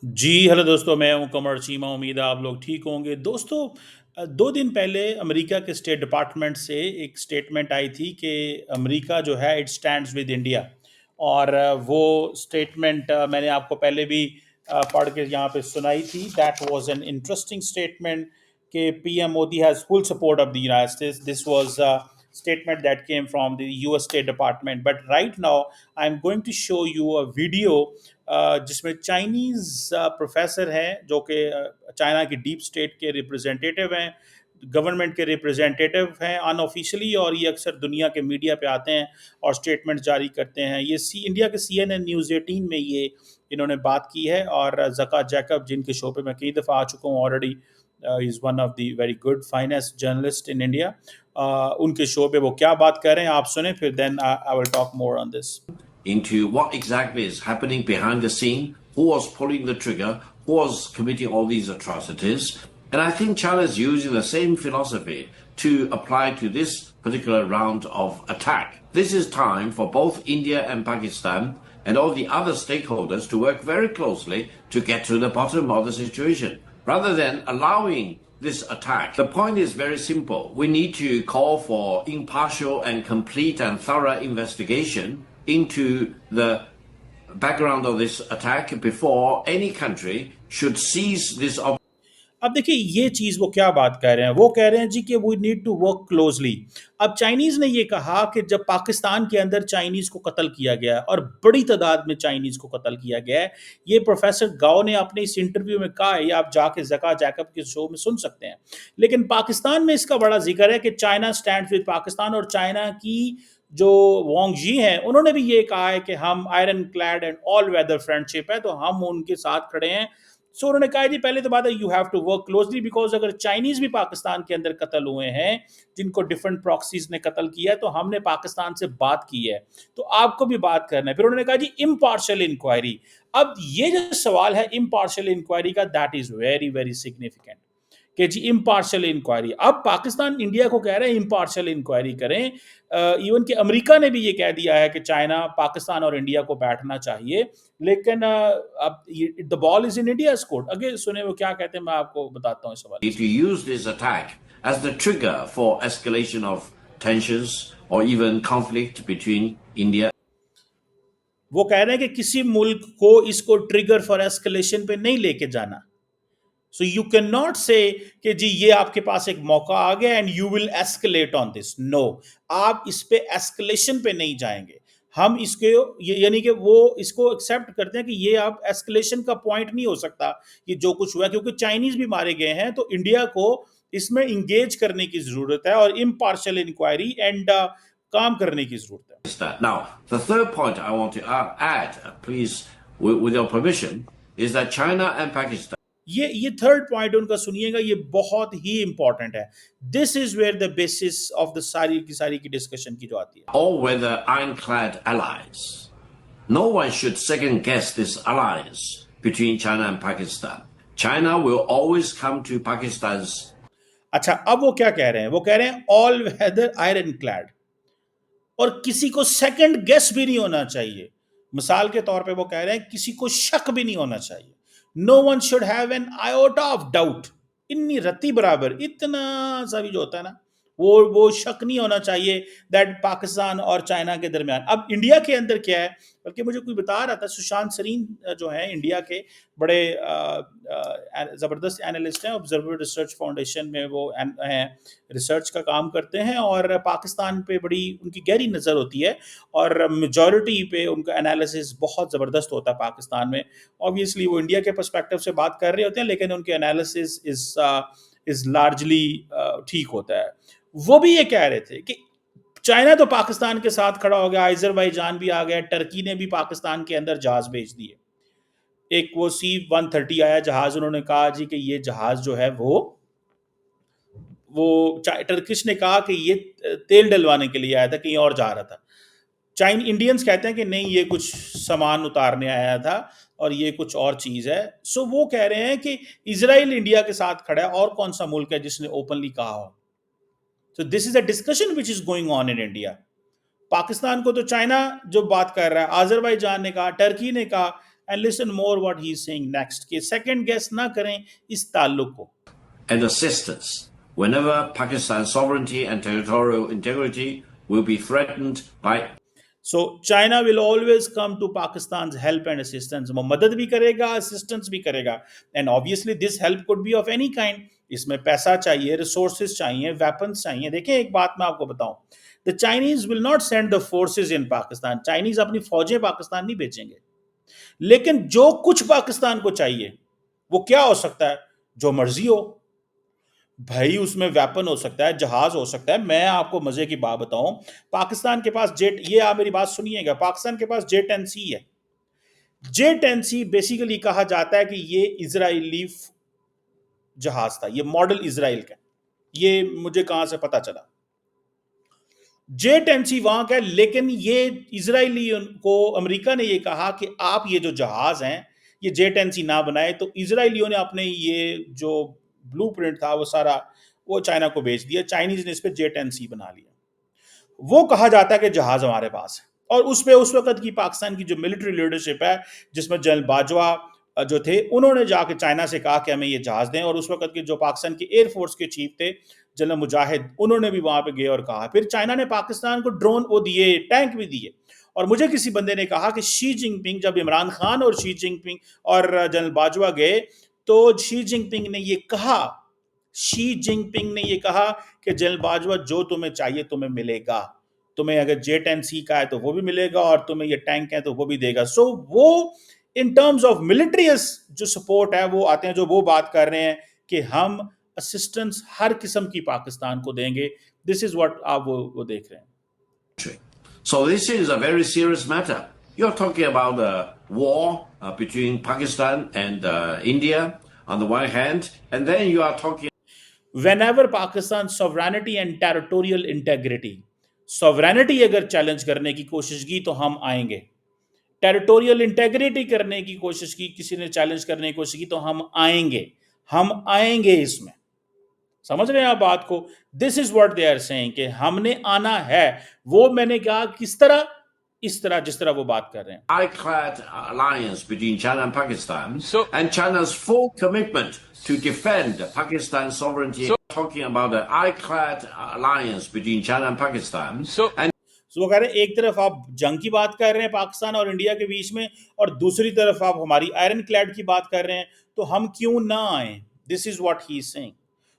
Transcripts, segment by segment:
جی hello دوستوں، میں ہوں قمر چیمہ، امید ہے آپ لوگ ٹھیک ہوں گے دوستوں۔ 2 دن پہلے امریکہ کے اسٹیٹ ڈپارٹمنٹ سے ایک اسٹیٹمنٹ آئی تھی کہ امریکہ جو ہے اٹ سٹینڈز ود انڈیا، اور وہ اسٹیٹمنٹ میں نے آپ کو پہلے بھی پڑھ کے یہاں پہ سنائی تھی۔ That was an interesting statement کہ P M Modi has full support of the United States. This was statement that came from the US State Department. But right now I'm going to show you a video جس میں Chinese professor ہیں جو کہ China کی deep state کے ریپرزینٹیٹیو ہیں، government کے ریپرزینٹیٹیو ہیں ان آفیشلی، اور یہ اکثر دنیا کے میڈیا پہ آتے ہیں اور اسٹیٹمنٹ جاری کرتے ہیں۔ یہ انڈیا کے CNN نیوز 18 میں یہ انہوں نے بات کی ہے، اور زکا جیکب جن کے شو پہ میں کئی دفعہ آ چکا ہوں already, is one of the very good finest journalist in India, ان کے شو پہ وہ کیا بات کر رہے ہیں آپ سنیں، پھر then I will talk more on this. Into what exactly is happening behind the scene, who was pulling the trigger, who was committing all these atrocities. And I think China is using the same philosophy to apply to this particular round of attack. This is time for both India and Pakistan and all the other stakeholders to work very closely to get to the bottom of the situation, rather than allowing this attack. The point is very simple. We need to call for impartial and complete and thorough investigation into the background of this attack before any country should seize this opportunity. اب دیکھیے یہ چیز وہ کیا بات کہہ رہے ہیں، وہ کہہ رہے ہیں جی کہ we need to work closely. اب چائنیز نے یہ کہا کہ جب پاکستان کے اندر چائنیز کو قتل کیا گیا ہے، اور بڑی تعداد میں چائنیز کو قتل کیا گیا ہے، یہ پروفیسر گاؤ نے اپنے اس انٹرویو میں کہا ہے، یہ آپ جا کے زکا جیکب کے شو میں سن سکتے ہیں۔ لیکن پاکستان میں اس کا بڑا ذکر ہے کہ چائنا سٹینڈز ود پاکستان، اور چائنا کی جو وانگ جی ہیں انہوں نے بھی یہ کہا ہے کہ ہم iron clad and all weather friendship ہے، تو ہم ان کے ساتھ کھڑے ہیں۔ سو انہوں نے کہا جی پہلے تو بات ہے you have to work closely, because اگر چائنیز بھی پاکستان کے اندر قتل ہوئے ہیں جن کو ڈفرنٹ پراکسیز نے قتل کیا ہے، تو ہم نے پاکستان سے بات کی ہے، تو آپ کو بھی بات کرنا ہے۔ پھر انہوں نے کہا جی امپارشل انکوائری۔ اب یہ جو سوال ہے امپارشل انکوائری کا، that is very very significant کہ جی امپارشل انکوائری۔ اب پاکستان انڈیا کو کہہ رہے ہیں امپارشل انکوائری کریں، ایون کہ امریکہ نے بھی یہ کہہ دیا ہے کہ چائنا پاکستان اور انڈیا کو بیٹھنا چاہیے، لیکن اب the ball is in India's court۔ اگے سنیں وہ کیا کہتے ہیں، میں آپ کو بتاتا ہوں اس حوالے سے۔ If you use this attack as the trigger for escalation of tensions or even conflict between India. وہ کہہ رہے ہیں کہ کسی ملک کو اس کو ٹریگر فار ایسکلیشن پہ نہیں لے کے جانا۔ سو یو کین ناٹ سے کہ جی یہ آپ کے پاس ایک موقع آ گیا اینڈ یو ول ایسکلیٹ آن دس، نو، آپ اس پہ ایسکلیشن پہ نہیں جائیں گے۔ ہم اس کے یعنی کہ وہ اس کو ایکسیپٹ کرتے ہیں کہ یہ آپ ایسکلیشن کا پوائنٹ نہیں ہو سکتا یہ جو کچھ ہوا ہے، کیونکہ چائنیز بھی مارے گئے ہیں، تو انڈیا کو اس میں انگیج کرنے کی ضرورت ہے، اور امپارشل انکوائری اینڈ کام کرنے کی ضرورت ہے۔ Now, the third point I want to add, please, with your permission, is that China and Pakistan. یہ تھرڈ پوائنٹ ان کا سنیے گا، یہ بہت ہی امپورٹنٹ ہے۔ This is where the basis of the ساری کی ڈسکشن کی جو آتی ہے۔ All whether ironclad allies. No one should second guess this alliance between China and Pakistan. China will always come to Pakistan's. اچھا اب وہ کیا کہہ رہے ہیں؟ وہ کہہ رہے ہیں آل ویدر آئرن کلیڈ، اور کسی کو سیکنڈ گیس بھی نہیں ہونا چاہیے۔ مثال کے طور پہ وہ کہہ رہے ہیں کسی کو شک بھی نہیں ہونا چاہیے۔ No one should have an iota of doubt، اتنی رتی برابر، اتنا سا بھی جو ہوتا ہے نا وہ شک نہیں ہونا چاہیے دیٹ پاکستان اور چائنا کے درمیان۔ اب انڈیا کے اندر کیا ہے، بلکہ مجھے کوئی بتا رہا تھا، سشانت سرین جو ہیں انڈیا کے بڑے زبردست اینالسٹ ہیں، آبزرور ریسرچ فاؤنڈیشن میں وہ ہیں، ریسرچ کا کام کرتے ہیں، اور پاکستان پہ بڑی ان کی گہری نظر ہوتی ہے، اور میجورٹی پہ ان کا انالیسس بہت زبردست ہوتا ہے پاکستان میں۔ obviously وہ انڈیا کے پرسپیکٹو سے بات کر رہے ہوتے ہیں، لیکن ان کے انالیسس از لارجلی ٹھیک ہوتا ہے۔ وہ بھی یہ کہہ رہے تھے کہ چائنا تو پاکستان کے ساتھ کھڑا ہو گیا، آذربائیجان بھی آ گیا، ٹرکی نے بھی پاکستان کے اندر جہاز بھیج دیے۔ ایک وہ C-130 آیا جہاز، انہوں نے کہا جی کہ یہ جہاز جو ہے وہ ٹرکش نے کہا کہ یہ تیل ڈلوانے کے لیے آیا تھا، کہیں اور جا رہا تھا۔ انڈینز کہتے ہیں کہ نہیں یہ کچھ سامان اتارنے آیا تھا اور یہ کچھ اور چیز ہے۔ سو وہ کہہ رہے ہیں کہ اسرائیل انڈیا کے ساتھ کھڑا ہے، اور کون سا ملک ہے جس نے اوپنلی کہا ہو؟ So this is a discussion which is going on in India. Pakistan کو تو چائنا جو بات کر رہا ہے، آذربائیجان نے کہا، ٹرکی نے کہا، and listen more what he is seeing next کہ سیکنڈ گیس نہ کریں اس تعلق کو. And assistance whenever Pakistan's sovereignty and territorial integrity will be threatened by. So China will always come to Pakistan's help and assistance. وہ مدد بھی کرے گا, assistance بھی کرے گا. And obviously this help could be of any kind. اس میں پیسہ چاہیے, resources چاہیے, ویپنز چاہیے. دیکھیں ایک بات میں آپ کو بتاؤں, the Chinese will not send the forces in Pakistan. Chinese اپنی فوجیں پاکستان نہیں بھیجیں گے. لیکن جو کچھ پاکستان کو چاہیے وہ کیا ہو سکتا ہے؟ جو مرضی ہو بھائی, اس میں ویپن ہو سکتا ہے, جہاز ہو سکتا ہے. میں آپ کو مزے کی بات بتاؤں, پاکستان کے پاس جیٹ, یہ آپ میری بات سنیے گا, پاکستان کے پاس J-10C ہے. J-10C بیسیکلی کہا جاتا ہے کہ یہ اسرائیلی جہاز تھا, یہ ماڈل اسرائیل کا. یہ مجھے کہاں سے پتا چلا. J-10C وہاں کا ہے, لیکن یہ اسرائیلی کو امریکہ نے یہ کہا کہ آپ یہ جو جہاز ہیں یہ J-10C نہ بنائے. تو اسرائیلیوں نے اپنے یہ جو بلو پرنٹ تھا وہ سارا وہ چائنا کو بھیج دیا. چائنیز نے اس پہ J-10C بنا لیا. وہ کہا جاتا ہے کہ جہاز ہمارے پاس ہے, اور اس پہ اس وقت کی پاکستان کی جو ملٹری لیڈرشپ ہے جس میں جنرل باجوہ جو تھے, انہوں نے جا کے چائنا سے کہا کہ ہمیں یہ جہاز دیں. اور اس وقت کے جو پاکستان کے ایئر فورس کے چیف تھے جنرل مجاہد, انہوں نے بھی وہاں پہ گئے اور کہا. پھر چائنا نے پاکستان کو ڈرون وہ دیے, ٹینک بھی دیے. اور مجھے کسی بندے نے کہا کہ شی جن پنگ, جب عمران خان اور شی جن پنگ اور جنرل باجوہ گئے تو شی جن پنگ نے یہ کہا, شی جن پنگ نے یہ کہا کہ جنرل باجوہ جو تمہیں چاہیے تمہیں ملے گا. تمہیں اگر J-10C کا ہے تو وہ بھی ملے گا, اور تمہیں یہ ٹینک ہے تو وہ بھی دے گا. سو وہ ان ٹرمز آف ملٹری جو سپورٹ ہے وہ آتے ہیں, جو وہ بات کر رہے ہیں کہ ہم اسسٹنس ہر قسم کی پاکستان کو دیں گے. دس از واٹ آپ وہ دیکھ رہے ہیں. So this is a very serious matter. You're talking about a war between Pakistan and India on the one hand, and then you are talking. Whenever Pakistan's sovereignty and territorial integrity, sovereignty اگر challenge کرنے کی کوشش کی تو ہم آئیں گے. Territorial integrity کرنے کی کوشش کی, کسی نے چیلنج کرنے کی کوشش کی تو ہم آئیں گے, ہم آئیں گے. اس میں سمجھ رہے ہیں آپ بات کو؟ This is what they are saying کہ ہم نے آنا ہے. وہ میں نے کہا کس طرح, اس طرح جس طرح وہ بات کر رہے ہیں. Ironclad alliance between China and Pakistan, and China's full commitment to defend Pakistan's sovereignty. Talking about the ironclad alliance between China and Pakistan. وہ کہہ رہے ہیں ایک طرف آپ جنگ کی بات کر رہے ہیں پاکستان اور انڈیا کے بیچ میں, اور دوسری طرف آپ ہماری آئرن کلیڈ کی بات کر رہے ہیں, تو ہم کیوں نہ آئیں. This is what he is saying.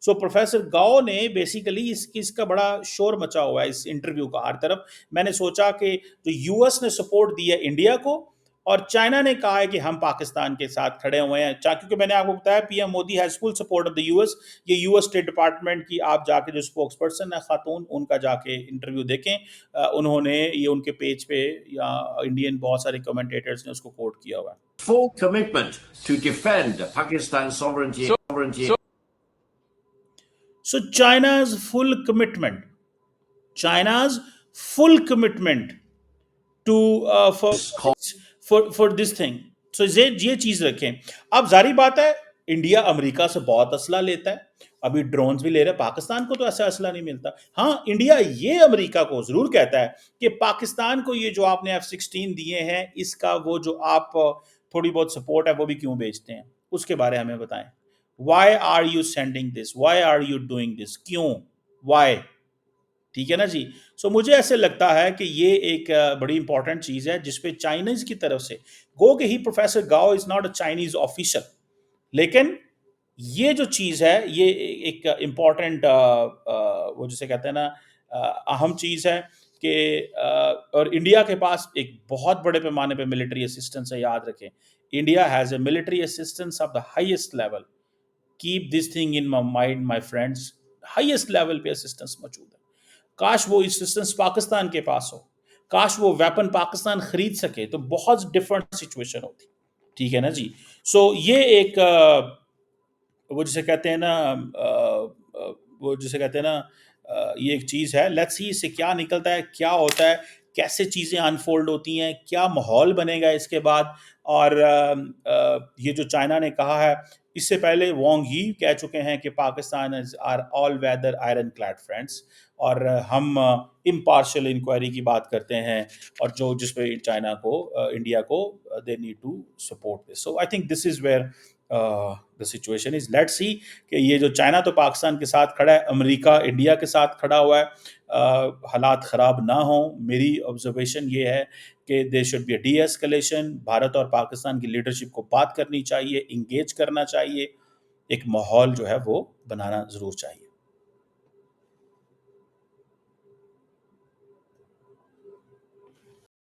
So professor Gao نے بیسیکلی اس کا بڑا شور مچا ہوا ہے اس انٹرویو کا ہر طرف. میں نے سوچا کہ جو یو ایس نے سپورٹ دی ہے انڈیا کو, اور چائنا نے کہا ہے کہ ہم پاکستان کے ساتھ کھڑے ہوئے ہیں. کیونکہ میں نے آپ کو بتایا P M Modi has full support of the U S. یہ یو ایس اسٹیٹ ڈپارٹمنٹ کی آپ جا کے جو اسپوکس پرسن ہے خاتون, ان کا جا کے انٹرویو دیکھیں. انہوں نے یہ ان کے پیج پہ یا انڈین بہت سارے کمنٹیٹرز نے اس کو کوٹ کیا ہوا ہے. Full commitment to defend Pakistan's sovereignty. So China's full commitment to for this thing. So یہ چیز رکھیں. اب ظاہری بات ہے انڈیا امریکہ سے بہت اسلحہ لیتا ہے, ابھی ڈرونز بھی لے رہے. پاکستان کو تو ایسا اسلحہ نہیں ملتا. ہاں انڈیا یہ امریکہ کو ضرور کہتا ہے کہ پاکستان کو یہ جو آپ نے F-16 دیے ہیں, اس کا وہ جو آپ تھوڑی بہت سپورٹ ہے وہ بھی کیوں بیچتے ہیں, اس کے بارے ہمیں بتائیں. Why are you sending this? Why are you doing this? کیوں, why? ٹھیک ہے نا جی. سو مجھے ایسے لگتا ہے کہ یہ ایک بڑی امپورٹنٹ چیز ہے جس پہ چائنیز کی طرف سے گو کہ ہی professor Gao is not a Chinese official, لیکن یہ جو چیز ہے یہ ایک امپورٹنٹ وہ جسے کہتے ہیں نا اہم چیز ہے کہ اور انڈیا کے پاس ایک بہت بڑے پیمانے پہ ملٹری اسسٹنس ہے. یاد رکھیں India has a military assistance of the highest level. Keep this thing in my mind my friends, highest level پہ اسسٹنس موجود ہے. کاش وہ اسسٹنس پاکستان کے پاس ہو, کاش وہ ویپن پاکستان خرید سکے تو بہت ڈفرنٹ سچویشن ہوتی. ٹھیک ہے نا جی. سو یہ ایک وہ جسے کہتے ہیں نا یہ ایک چیز ہے. لیٹس سی اس سے کیا نکلتا ہے, کیا ہوتا ہے. کیسے چیزیں انفولڈ ہوتی ہیں, کیا ماحول بنے گا اس کے بعد. اور یہ جو چائنا نے کہا ہے, اس سے پہلے وانگ ہی کہہ چکے ہیں کہ Pakistan is are all weather iron clad friends, اور ہم امپارشل انکوائری کی بات کرتے ہیں, اور جس پہ چائنا کو انڈیا کو they need to support this. So I think this is where the situation is. Let's see کہ یہ جو چائنا تو پاکستان کے ساتھ کھڑا ہے, امریکہ انڈیا کے ساتھ کھڑا ہوا ہے, حالات خراب نہ ہوں. میری آبزرویشن یہ ہے کہ there should be a de-escalation. Bharat اور پاکستان کی لیڈرشپ کو بات کرنی چاہیے, انگیج کرنا چاہیے, ایک ماحول جو ہے وہ بنانا ضرور چاہیے.